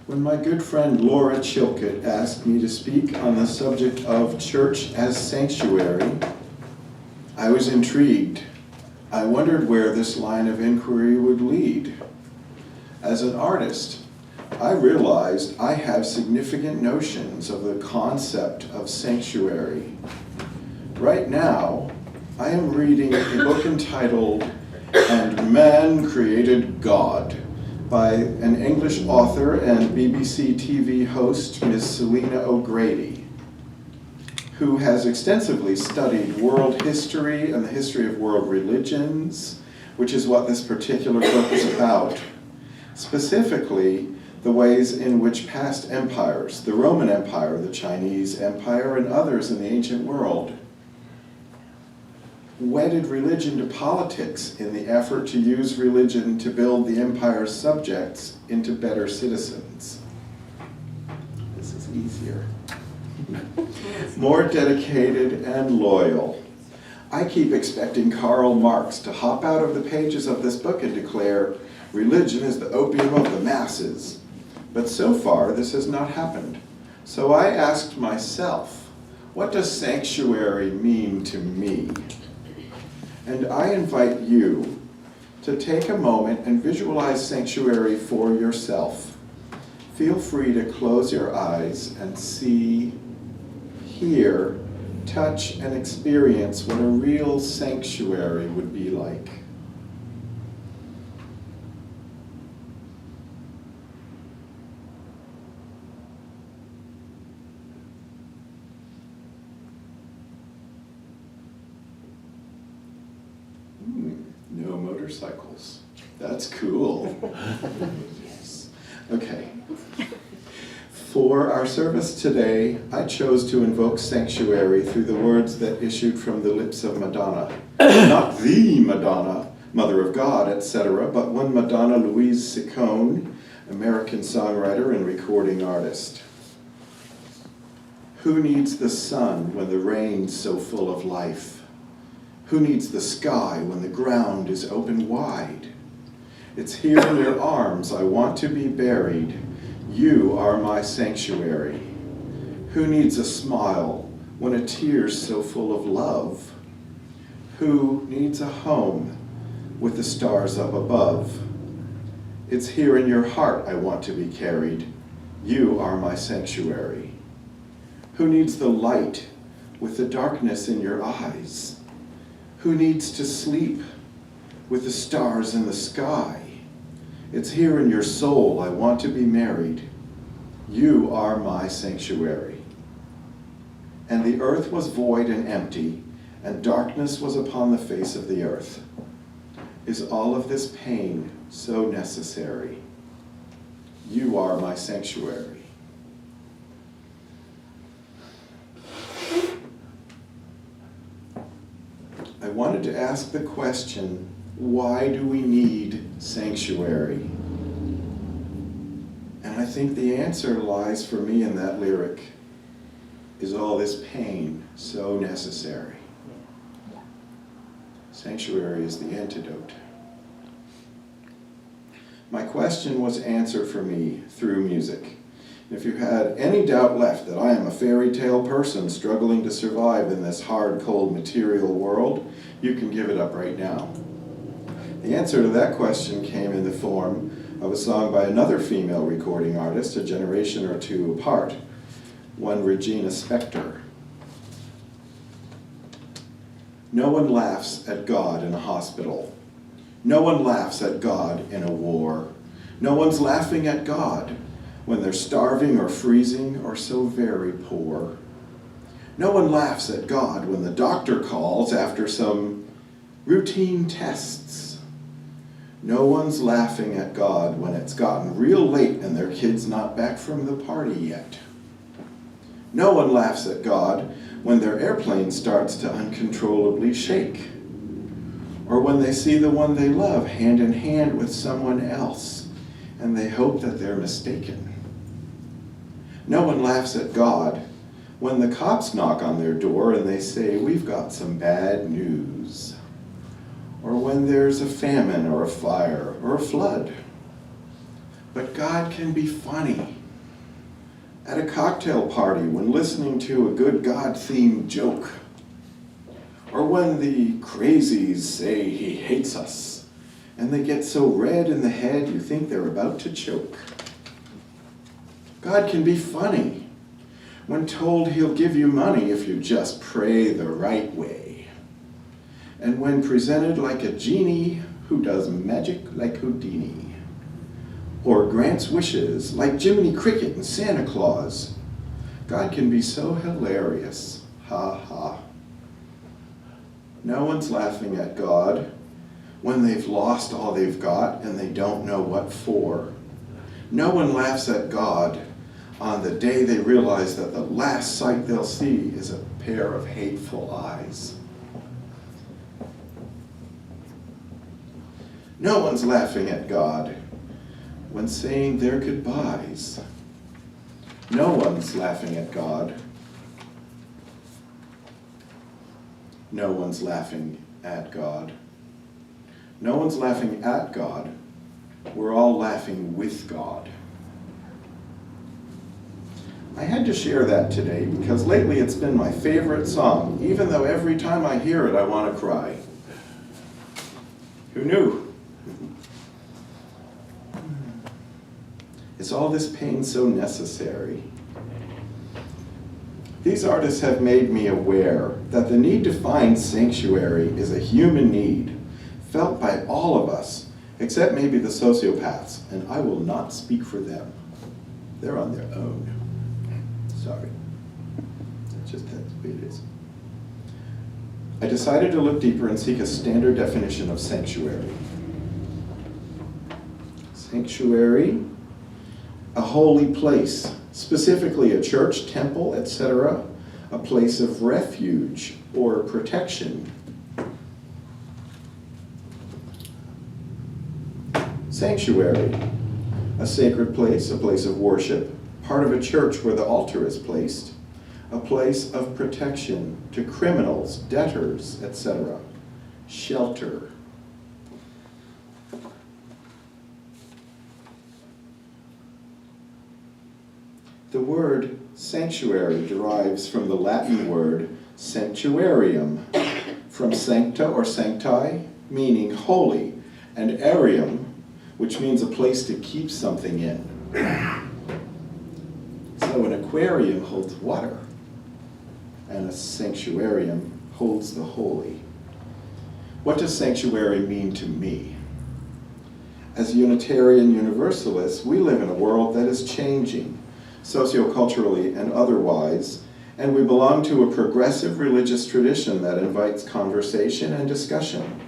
When my good friend Laura Chilcott asked me to speak on the subject of church as sanctuary, I was intrigued. I wondered where this line of inquiry would lead. As an artist, I realized I have significant notions of the concept of sanctuary. Right now, I am reading a book entitled "And Man Created God" by an English author and BBC TV host, Ms. Selena O'Grady, who has extensively studied world history and the history of world religions, which is what this particular book is about. Specifically, the ways in which past empires, the Roman Empire, the Chinese Empire, and others in the ancient world, wedded religion to politics in the effort to use religion to build the empire's subjects into better citizens. This is easier. More dedicated and loyal. I keep expecting Karl Marx to hop out of the pages of this book and declare, "Religion is the opium of the masses." But so far, this has not happened. So I asked myself, what does sanctuary mean to me? And I invite you to take a moment and visualize sanctuary for yourself. Feel free to close your eyes and see, hear, touch, and experience what a real sanctuary would be like. No motorcycles. That's cool. Yes. Okay. For our service today, I chose to invoke sanctuary through the words that issued from the lips of Madonna. Not the Madonna, Mother of God, etc., but one Madonna Louise Ciccone, American songwriter and recording artist. Who needs the sun when the rain's so full of life? Who needs the sky when the ground is open wide? It's here in your arms I want to be buried. You are my sanctuary. Who needs a smile when a tear's so full of love? Who needs a home with the stars up above? It's here in your heart I want to be carried. You are my sanctuary. Who needs the light with the darkness in your eyes? Who needs to sleep with the stars in the sky? It's here in your soul I want to be married. You are my sanctuary. And the earth was void and empty, and darkness was upon the face of the earth. Is all of this pain so necessary? You are my sanctuary. I wanted to ask the question, why do we need sanctuary? And I think the answer lies for me in that lyric. Is all this pain so necessary? Sanctuary is the antidote. My question was answered for me through music. If you had any doubt left that I am a fairy tale person struggling to survive in this hard, cold, material world, you can give it up right now. The answer to that question came in the form of a song by another female recording artist, a generation or two apart, one Regina Spektor. No one laughs at God in a hospital. No one laughs at God in a war. No one's laughing at God when they're starving or freezing or so very poor. No one laughs at God when the doctor calls after some routine tests. No one's laughing at God when it's gotten real late and their kid's not back from the party yet. No one laughs at God when their airplane starts to uncontrollably shake, or when they see the one they love hand in hand with someone else and they hope that they're mistaken. No one laughs at God when the cops knock on their door and they say, "We've got some bad news," or when there's a famine or a fire or a flood. But God can be funny. At a cocktail party, when listening to a good God-themed joke, or when the crazies say he hates us, and they get so red in the head you think they're about to choke. God can be funny when told he'll give you money if you just pray the right way, and when presented like a genie who does magic like Houdini, or grants wishes like Jiminy Cricket and Santa Claus. God can be so hilarious, ha ha. No one's laughing at God when they've lost all they've got and they don't know what for. No one laughs at God on the day they realize that the last sight they'll see is a pair of hateful eyes. No one's laughing at God when saying their goodbyes. No one's laughing at God. No one's laughing at God. No one's laughing at God. We're all laughing with God. I had to share that today because lately it's been my favorite song, even though every time I hear it I want to cry. Who knew? Is all this pain so necessary? These artists have made me aware that the need to find sanctuary is a human need, felt by all of us, except maybe the sociopaths, and I will not speak for them. They're on their own. Sorry. That's the way it is. I decided to look deeper and seek a standard definition of sanctuary. Sanctuary, a holy place, specifically a church, temple, etc., a place of refuge or protection. Sanctuary, a sacred place, a place of worship, part of a church where the altar is placed, a place of protection to criminals, debtors, etc., shelter. The word sanctuary derives from the Latin word sanctuarium, from sancta or sancti, meaning holy, and arium, which means a place to keep something in. So an aquarium holds water, and a sanctuarium holds the holy. What does sanctuary mean to me? As Unitarian Universalists, we live in a world that is changing, socioculturally and otherwise, and we belong to a progressive religious tradition that invites conversation and discussion.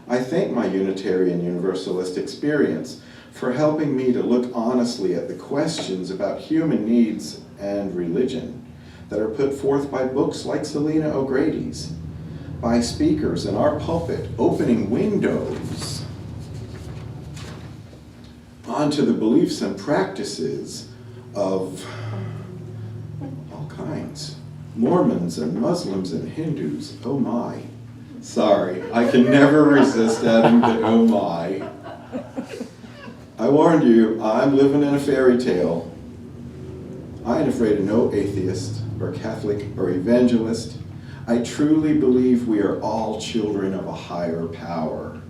I thank my Unitarian Universalist experience for helping me to look honestly at the questions about human needs and religion that are put forth by books like Selena O'Grady's, by speakers in our pulpit opening windows onto the beliefs and practices of all kinds. Mormons and Muslims and Hindus, oh my. Sorry, I can never resist adding the oh my. I warned you, I'm living in a fairy tale. I ain't afraid of no atheist or Catholic or evangelist. I truly believe we are all children of a higher power.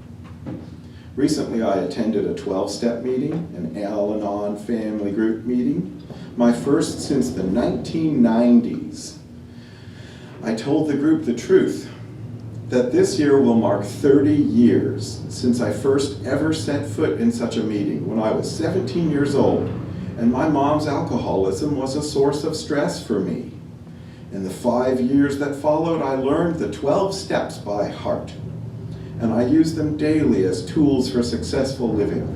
Recently, I attended a 12-step meeting, an Al-Anon family group meeting, my first since the 1990s. I told the group the truth, that this year will mark 30 years since I first ever set foot in such a meeting when I was 17 years old, and my mom's alcoholism was a source of stress for me. In the 5 years that followed, I learned the 12 steps by heart, and I used them daily as tools for successful living.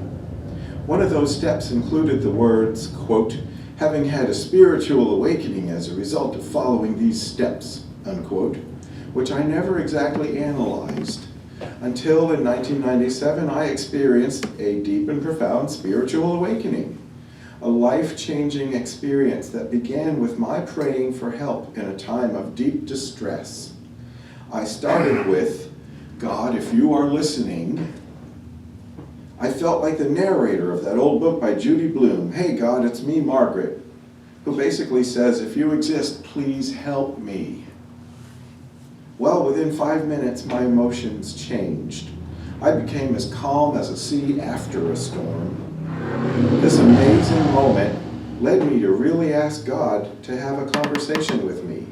One of those steps included the words, quote, having had a spiritual awakening as a result of following these steps, unquote, which I never exactly analyzed until in 1997 I experienced a deep and profound spiritual awakening, a life-changing experience that began with my praying for help in a time of deep distress. I started with, God, if you are listening, I felt like the narrator of that old book by Judy Blume, Hey God, It's Me, Margaret, who basically says, if you exist, please help me. Well, within 5 minutes, my emotions changed. I became as calm as a sea after a storm. This amazing moment led me to really ask God to have a conversation with me.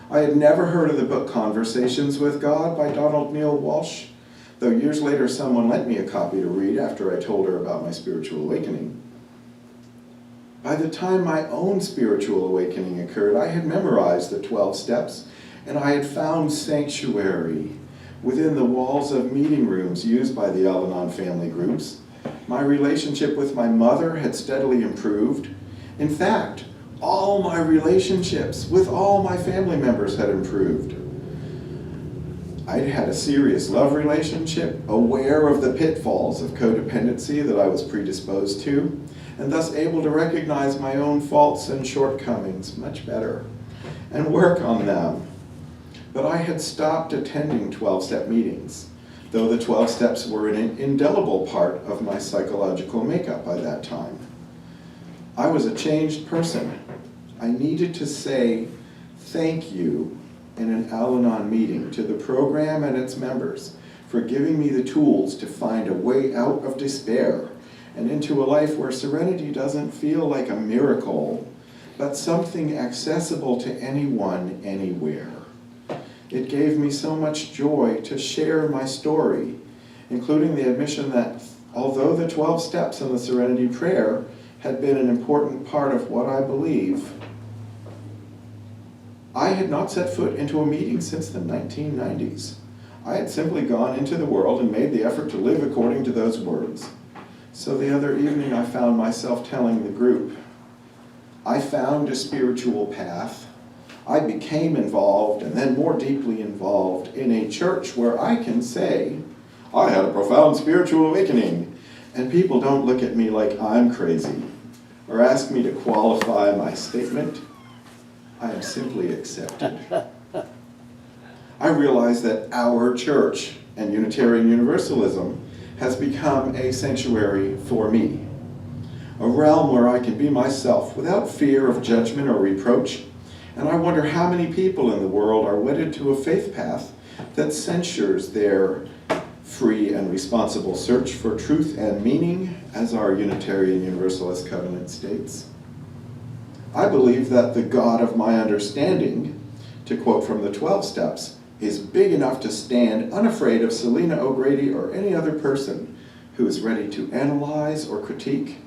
I had never heard of the book Conversations with God by Donald Neil Walsh, though years later someone lent me a copy to read after I told her about my spiritual awakening. By the time my own spiritual awakening occurred, I had memorized the 12 steps, and I had found sanctuary within the walls of meeting rooms used by the Al-Anon family groups. My relationship with my mother had steadily improved. In fact, all my relationships with all my family members had improved. I'd had a serious love relationship, aware of the pitfalls of codependency that I was predisposed to, and thus able to recognize my own faults and shortcomings much better and work on them. But I had stopped attending 12-step meetings, though the 12 steps were an indelible part of my psychological makeup by that time. I was a changed person. I needed to say thank you in an Al-Anon meeting to the program and its members for giving me the tools to find a way out of despair and into a life where serenity doesn't feel like a miracle, but something accessible to anyone, anywhere. It gave me so much joy to share my story, including the admission that although the 12 steps in the Serenity Prayer had been an important part of what I believe, I had not set foot into a meeting since the 1990s. I had simply gone into the world and made the effort to live according to those words. So the other evening I found myself telling the group, I found a spiritual path. I became involved and then more deeply involved in a church where I can say, I had a profound spiritual awakening, and people don't look at me like I'm crazy or ask me to qualify my statement. I am simply accepted. I realize that our church and Unitarian Universalism has become a sanctuary for me, a realm where I can be myself without fear of judgment or reproach. And I wonder how many people in the world are wedded to a faith path that censures their free and responsible search for truth and meaning, as our Unitarian Universalist covenant states. I believe that the God of my understanding, to quote from the 12 steps, is big enough to stand unafraid of Selena O'Grady or any other person who is ready to analyze or critique.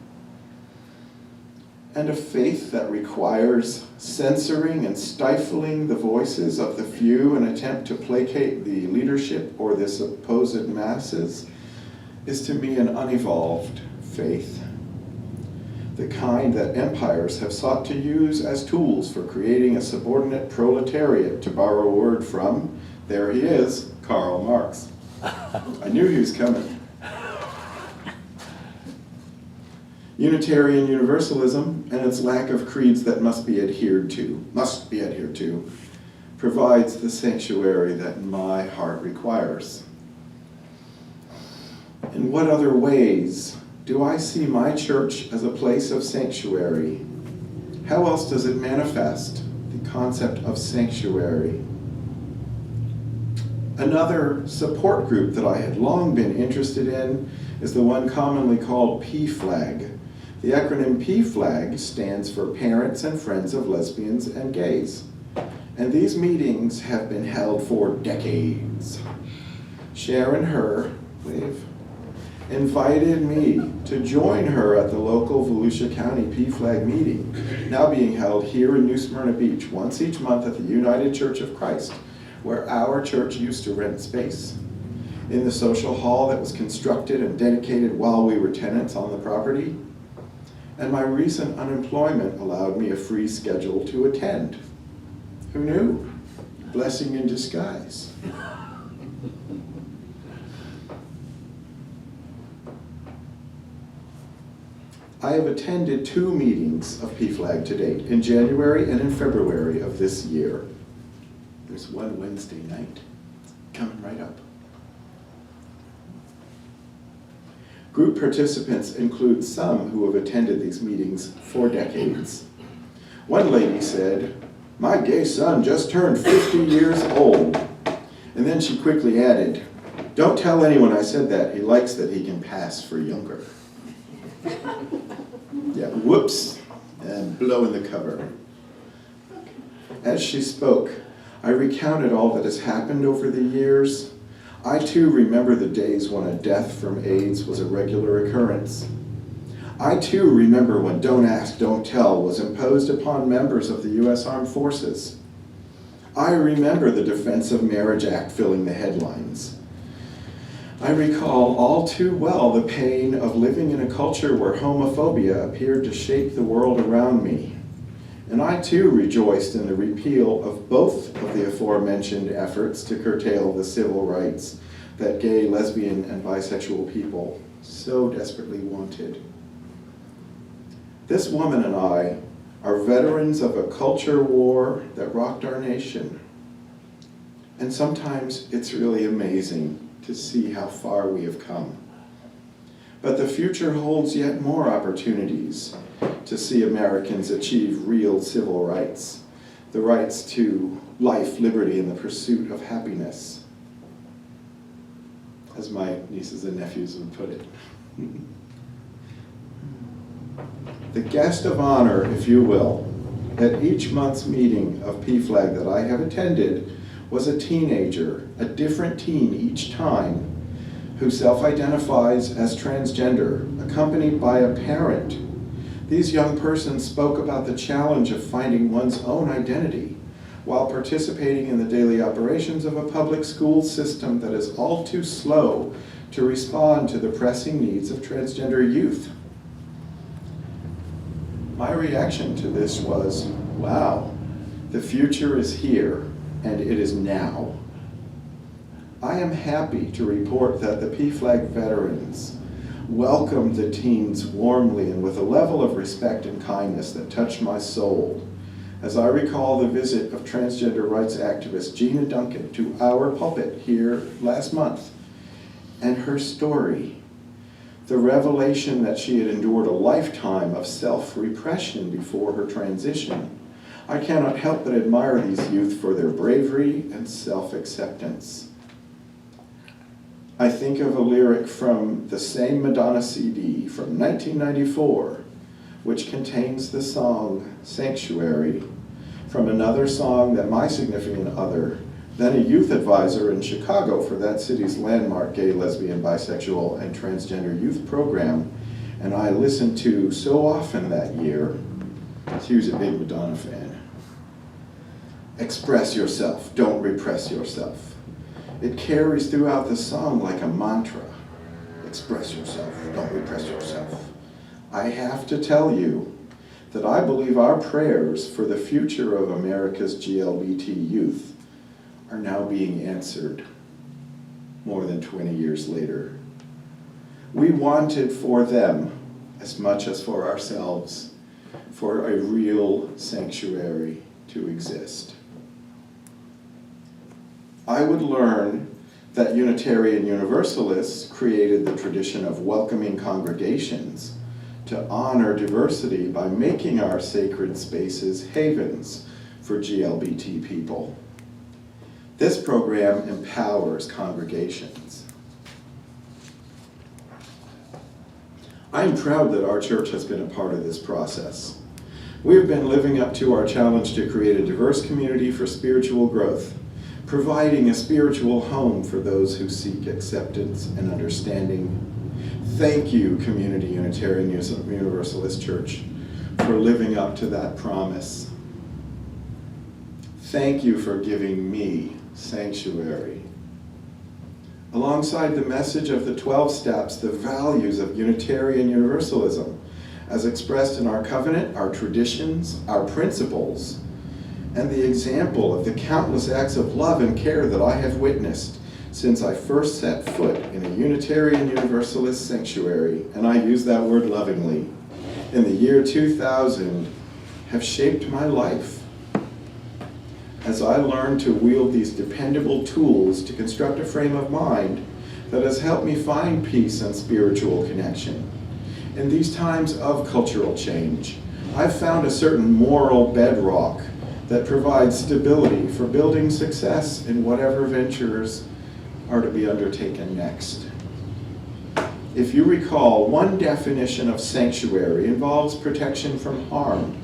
And a faith that requires censoring and stifling the voices of the few in an attempt to placate the leadership or the supposed masses is to me an unevolved faith. The kind that empires have sought to use as tools for creating a subordinate proletariat, to borrow a word from, there he is, Karl Marx. I knew he was coming. Unitarian Universalism and its lack of creeds that must be adhered to, provides the sanctuary that my heart requires. In what other ways do I see my church as a place of sanctuary? How else does it manifest the concept of sanctuary? Another support group that I had long been interested in is the one commonly called PFLAG. The acronym PFLAG stands for Parents and Friends of Lesbians and Gays. And these meetings have been held for decades. Sharon Herr, invited me to join her at the local Volusia County PFLAG meeting, now being held here in New Smyrna Beach once each month at the United Church of Christ, where our church used to rent space, in the social hall that was constructed and dedicated while we were tenants on the property. And my recent unemployment allowed me a free schedule to attend. Who knew? Blessing in disguise. I have attended 2 meetings of PFLAG to date, in January and in February of this year. There's one Wednesday night coming right up. Group participants include some who have attended these meetings for decades. One lady said, "My gay son just turned 50 years old." And then she quickly added, "Don't tell anyone I said that. He likes that he can pass for younger." Yeah, whoops, and blowing the cover. As she spoke, I recounted all that has happened over the years. I too remember the days when a death from AIDS was a regular occurrence. I too remember when Don't Ask, Don't Tell was imposed upon members of the U.S. Armed Forces. I remember the Defense of Marriage Act filling the headlines. I recall all too well the pain of living in a culture where homophobia appeared to shape the world around me. And I too rejoiced in the repeal of both of the aforementioned efforts to curtail the civil rights that gay, lesbian, and bisexual people so desperately wanted. This woman and I are veterans of a culture war that rocked our nation. And sometimes it's really amazing to see how far we have come. But the future holds yet more opportunities to see Americans achieve real civil rights, the rights to life, liberty, and the pursuit of happiness, as my nieces and nephews would put it. The guest of honor, if you will, at each month's meeting of PFLAG that I have attended was a teenager, a different teen each time, who self-identifies as transgender, accompanied by a parent. These young persons spoke about the challenge of finding one's own identity while participating in the daily operations of a public school system that is all too slow to respond to the pressing needs of transgender youth. My reaction to this was, wow, the future is here, and it is now. I am happy to report that the PFLAG veterans welcomed the teens warmly and with a level of respect and kindness that touched my soul, as I recall the visit of transgender rights activist Gina Duncan to our pulpit here last month, and her story, the revelation that she had endured a lifetime of self-repression before her transition. I cannot help but admire these youth for their bravery and self-acceptance. I think of a lyric from the same Madonna CD from 1994, which contains the song Sanctuary, from another song that my significant other, then a youth advisor in Chicago for that city's landmark gay, lesbian, bisexual, and transgender youth program, and I listened to so often that year. She was a big Madonna fan. Express yourself, don't repress yourself. It carries throughout the song like a mantra. Express yourself, don't repress yourself. I have to tell you that I believe our prayers for the future of America's GLBT youth are now being answered more than 20 years later. We wanted for them, as much as for ourselves, for a real sanctuary to exist. I would learn that Unitarian Universalists created the tradition of welcoming congregations to honor diversity by making our sacred spaces havens for GLBT people. This program empowers congregations. I am proud that our church has been a part of this process. We have been living up to our challenge to create a diverse community for spiritual growth, providing a spiritual home for those who seek acceptance and understanding. Thank you, Community Unitarian Universalist Church, for living up to that promise. Thank you for giving me sanctuary. Alongside the message of the 12 steps, the values of Unitarian Universalism, as expressed in our covenant, our traditions, our principles, and the example of the countless acts of love and care that I have witnessed since I first set foot in a Unitarian Universalist sanctuary, and I use that word lovingly, in the year 2000, have shaped my life. As I learned to wield these dependable tools to construct a frame of mind that has helped me find peace and spiritual connection. In these times of cultural change, I've found a certain moral bedrock that provides stability for building success in whatever ventures are to be undertaken next. If you recall, one definition of sanctuary involves protection from harm.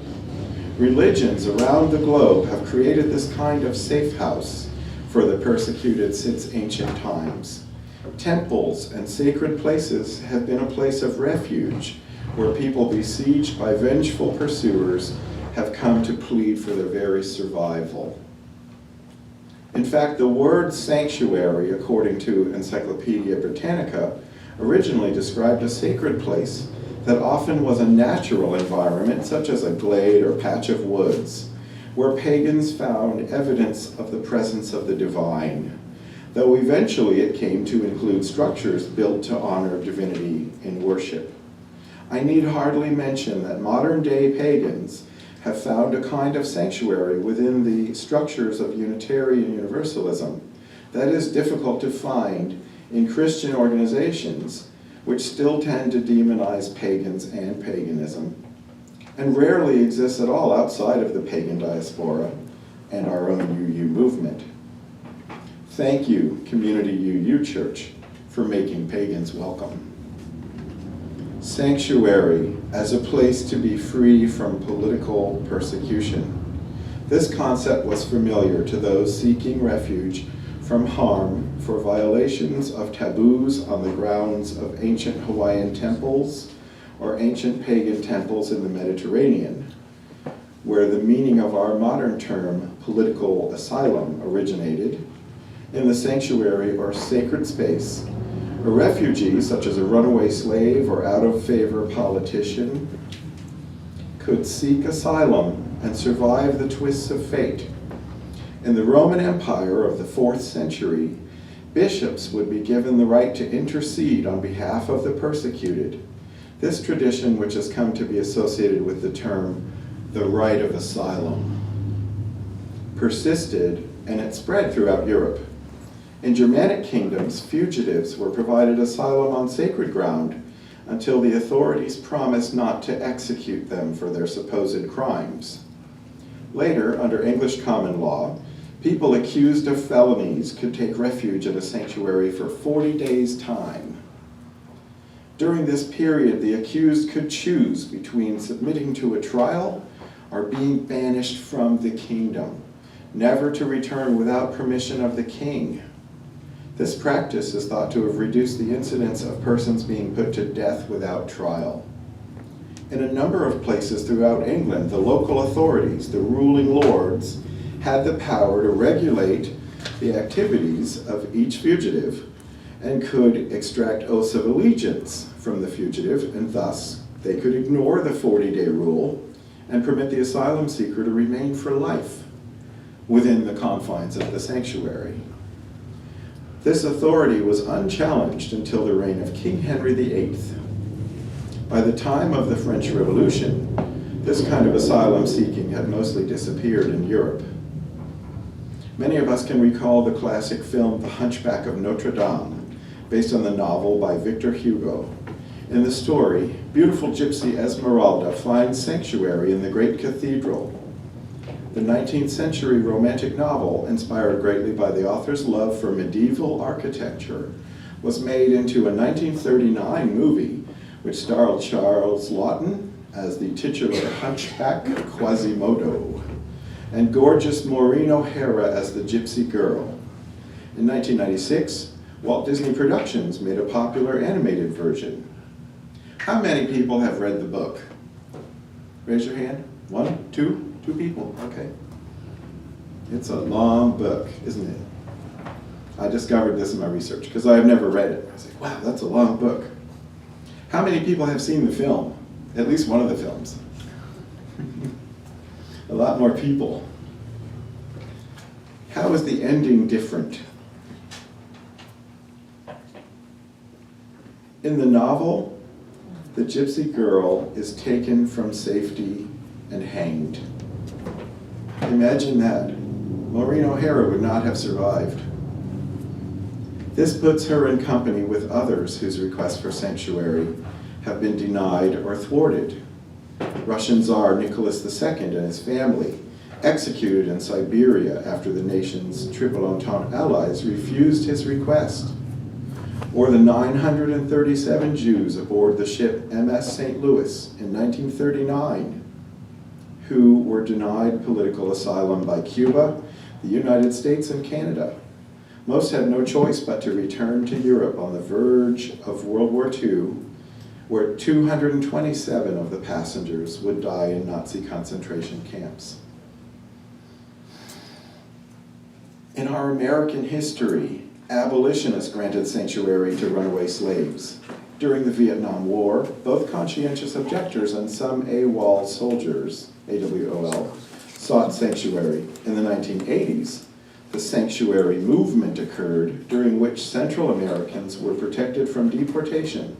Religions around the globe have created this kind of safe house for the persecuted since ancient times. Temples and sacred places have been a place of refuge where people besieged by vengeful pursuers have come to plead for their very survival. In fact, the word sanctuary, according to Encyclopedia Britannica, originally described a sacred place that often was a natural environment, such as a glade or patch of woods, where pagans found evidence of the presence of the divine, though eventually it came to include structures built to honor divinity in worship. I need hardly mention that modern-day pagans have found a kind of sanctuary within the structures of Unitarian Universalism that is difficult to find in Christian organizations which still tend to demonize pagans and paganism, and rarely exists at all outside of the pagan diaspora and our own UU movement. Thank you, Community UU Church, for making pagans welcome. Sanctuary as a place to be free from political persecution. This concept was familiar to those seeking refuge from harm for violations of taboos on the grounds of ancient Hawaiian temples or ancient pagan temples in the Mediterranean, where the meaning of our modern term political asylum originated. In the sanctuary or sacred space, a refugee, such as a runaway slave or out-of-favor politician, could seek asylum and survive the twists of fate. In the Roman Empire of the 4th century, bishops would be given the right to intercede on behalf of the persecuted. This tradition, which has come to be associated with the term the right of asylum, persisted and it spread throughout Europe. In Germanic kingdoms, fugitives were provided asylum on sacred ground until the authorities promised not to execute them for their supposed crimes. Later, under English common law, people accused of felonies could take refuge at a sanctuary for 40 days' time. During this period, the accused could choose between submitting to a trial or being banished from the kingdom, never to return without permission of the king. This practice is thought to have reduced the incidence of persons being put to death without trial. In a number of places throughout England, the local authorities, the ruling lords, had the power to regulate the activities of each fugitive and could extract oaths of allegiance from the fugitive, and thus they could ignore the 40-day rule and permit the asylum seeker to remain for life within the confines of the sanctuary. This authority was unchallenged until the reign of King Henry VIII. By the time of the French Revolution, this kind of asylum seeking had mostly disappeared in Europe. Many of us can recall the classic film The Hunchback of Notre Dame, based on the novel by Victor Hugo. In the story, beautiful gypsy Esmeralda finds sanctuary in the great cathedral. The 19th century romantic novel, inspired greatly by the author's love for medieval architecture, was made into a 1939 movie which starred Charles Laughton as the titular hunchback Quasimodo and gorgeous Maureen O'Hara as the gypsy girl. In 1996, Walt Disney Productions made a popular animated version. How many people have read the book? Raise your hand. 1, 2? 2 people, okay. It's a long book, isn't it? I discovered this in my research because I have never read it. I was like, wow, that's a long book. How many people have seen the film? At least one of the films. A lot more people. How is the ending different? In the novel, the gypsy girl is taken from safety and hanged. Imagine that. Maureen O'Hara would not have survived. This puts her in company with others whose requests for sanctuary have been denied or thwarted. Russian Tsar Nicholas II and his family, executed in Siberia after the nation's Triple Entente allies refused his request. Or the 937 Jews aboard the ship MS St. Louis in 1939, who were denied political asylum by Cuba, the United States, and Canada. Most had no choice but to return to Europe on the verge of World War II, where 227 of the passengers would die in Nazi concentration camps. In our American history, abolitionists granted sanctuary to runaway slaves. During the Vietnam War, both conscientious objectors and some AWOL soldiers, AWOL, sought sanctuary. In the 1980s, the sanctuary movement occurred, during which Central Americans were protected from deportation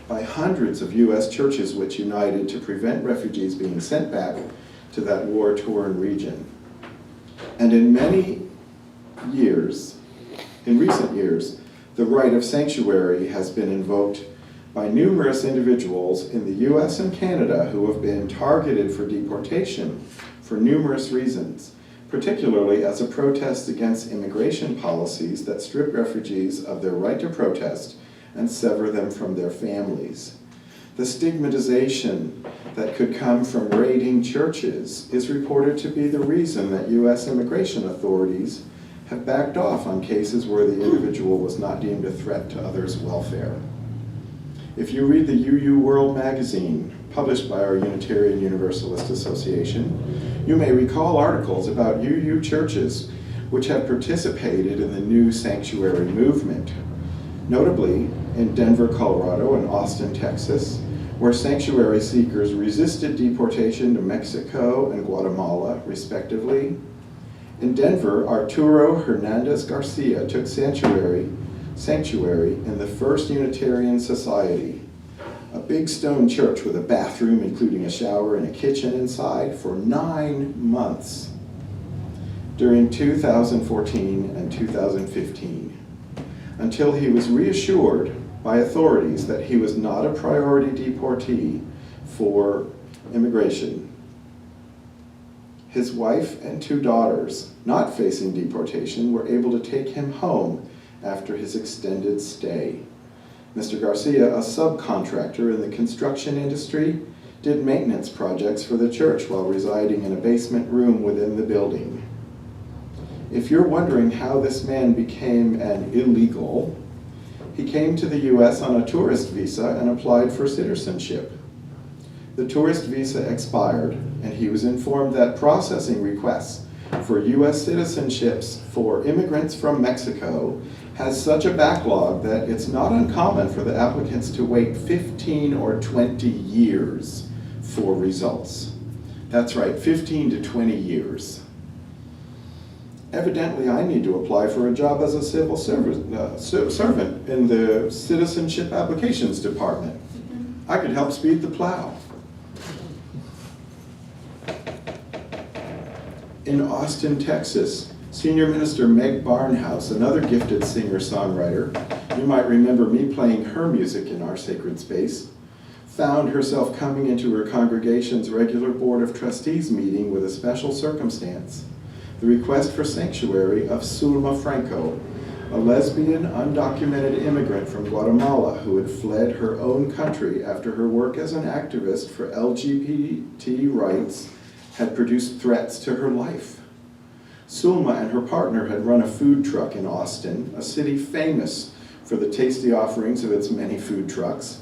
by hundreds of U.S. churches which united to prevent refugees being sent back to that war-torn region. And in recent years, the right of sanctuary has been invoked by numerous individuals in the U.S. and Canada who have been targeted for deportation for numerous reasons, particularly as a protest against immigration policies that strip refugees of their right to protest and sever them from their families. The stigmatization that could come from raiding churches is reported to be the reason that U.S. immigration authorities have backed off on cases where the individual was not deemed a threat to others' welfare. If you read the UU World magazine, published by our Unitarian Universalist Association, you may recall articles about UU churches which have participated in the new sanctuary movement, notably in Denver, Colorado, and Austin, Texas, where sanctuary seekers resisted deportation to Mexico and Guatemala, respectively. In Denver, Arturo Hernandez Garcia took sanctuary in the First Unitarian Society, a big stone church with a bathroom including a shower and a kitchen inside, for 9 months during 2014 and 2015, until he was reassured by authorities that he was not a priority deportee for immigration. His wife and 2 daughters, not facing deportation, were able to take him home after his extended stay. Mr. Garcia, a subcontractor in the construction industry, did maintenance projects for the church while residing in a basement room within the building. If you're wondering how this man became an illegal, he came to the U.S. on a tourist visa and applied for citizenship. The tourist visa expired, and he was informed that processing requests for U.S. citizenships for immigrants from Mexico has such a backlog that it's not uncommon for the applicants to wait 15 or 20 years for results. That's right, 15 to 20 years. Evidently, I need to apply for a job as a civil servant in the Citizenship Applications Department. I could help speed the plow. In Austin, Texas, Senior Minister Meg Barnhouse, another gifted singer-songwriter, you might remember me playing her music in our sacred space, found herself coming into her congregation's regular Board of Trustees meeting with a special circumstance: the request for sanctuary of Zulma Franco, a lesbian, undocumented immigrant from Guatemala who had fled her own country after her work as an activist for LGBT rights had produced threats to her life. Zulma and her partner had run a food truck in Austin, a city famous for the tasty offerings of its many food trucks,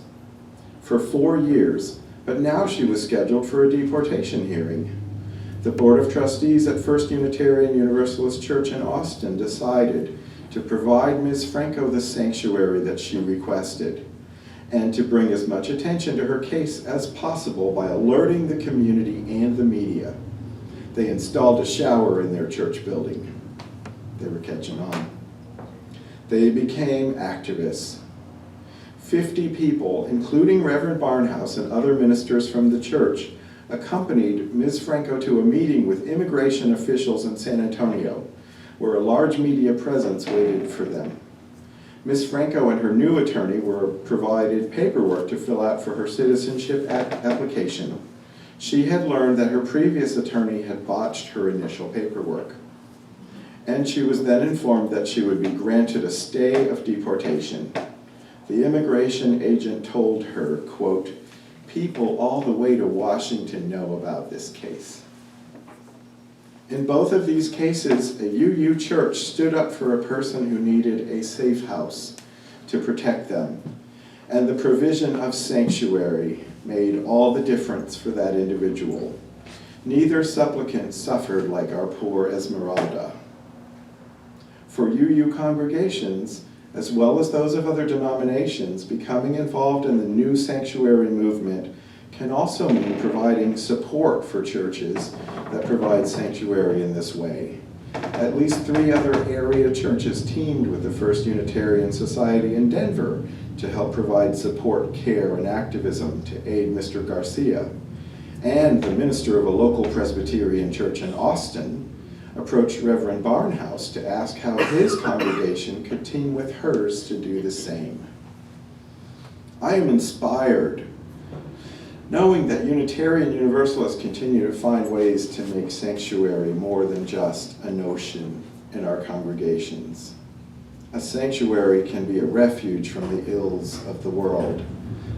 for 4 years, but now she was scheduled for a deportation hearing. The Board of Trustees at First Unitarian Universalist Church in Austin decided to provide Ms. Franco the sanctuary that she requested, and to bring as much attention to her case as possible by alerting the community and the media. They installed a shower in their church building. They were catching on. They became activists. 50 people, including Reverend Barnhouse and other ministers from the church, accompanied Ms. Franco to a meeting with immigration officials in San Antonio, where a large media presence waited for them. Ms. Franco and her new attorney were provided paperwork to fill out for her citizenship application. She had learned that her previous attorney had botched her initial paperwork, and she was then informed that she would be granted a stay of deportation. The immigration agent told her, quote, "People all the way to Washington know about this case." In both of these cases, a UU church stood up for a person who needed a safe house to protect them, and the provision of sanctuary made all the difference for that individual. Neither supplicant suffered like our poor Esmeralda. For UU congregations, as well as those of other denominations, becoming involved in the new sanctuary movement can also mean providing support for churches that provide sanctuary in this way. At least 3 other area churches teamed with the First Unitarian Society in Denver to help provide support, care, and activism to aid Mr. Garcia. And the minister of a local Presbyterian church in Austin approached Reverend Barnhouse to ask how his congregation could team with hers to do the same. I am inspired knowing that Unitarian Universalists continue to find ways to make sanctuary more than just a notion in our congregations. A sanctuary can be a refuge from the ills of the world.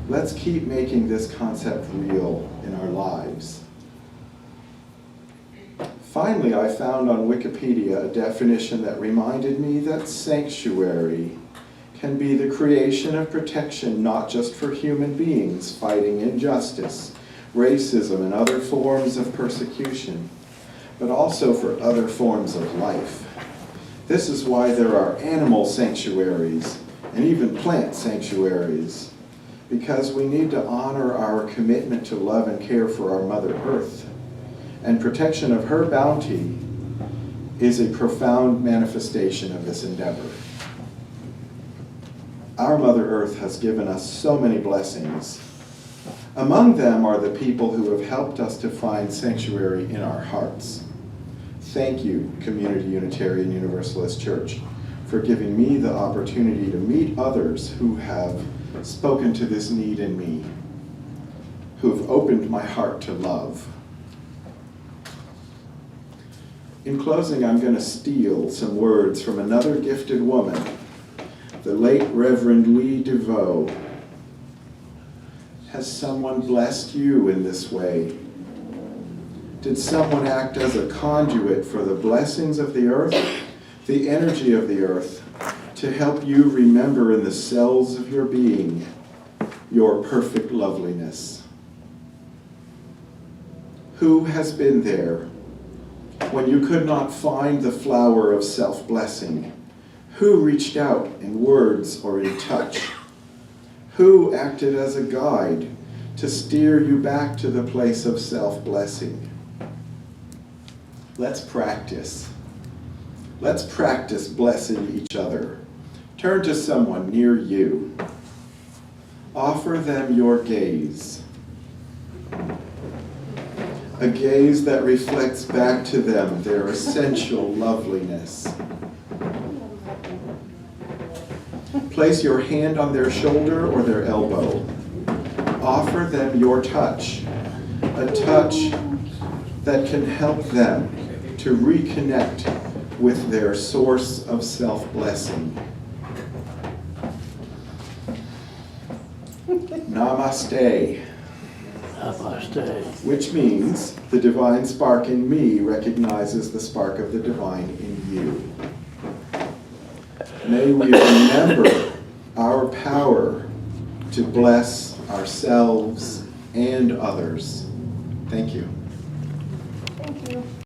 Let's keep making this concept real in our lives. Finally, I found on Wikipedia a definition that reminded me that sanctuary can be the creation of protection not just for human beings fighting injustice, racism, and other forms of persecution, but also for other forms of life. This is why there are animal sanctuaries and even plant sanctuaries, because we need to honor our commitment to love and care for our Mother Earth. And protection of her bounty is a profound manifestation of this endeavor. Our Mother Earth has given us so many blessings. Among them are the people who have helped us to find sanctuary in our hearts. Thank you, Community Unitarian Universalist Church, for giving me the opportunity to meet others who have spoken to this need in me, who have opened my heart to love. In closing, I'm going to steal some words from another gifted woman, the late Reverend Lee DeVoe. Has someone blessed you in this way? Did someone act as a conduit for the blessings of the earth, the energy of the earth, to help you remember in the cells of your being your perfect loveliness? Who has been there when you could not find the flower of self-blessing? Who reached out in words or in touch? Who acted as a guide to steer you back to the place of self-blessing? Let's practice. Let's practice blessing each other. Turn to someone near you. Offer them your gaze. A gaze that reflects back to them their essential loveliness. Place your hand on their shoulder or their elbow. Offer them your touch, a touch that can help them to reconnect with their source of self-blessing. Namaste. Namaste. Which means the divine spark in me recognizes the spark of the divine in you. May we remember our power to bless ourselves and others. Thank you.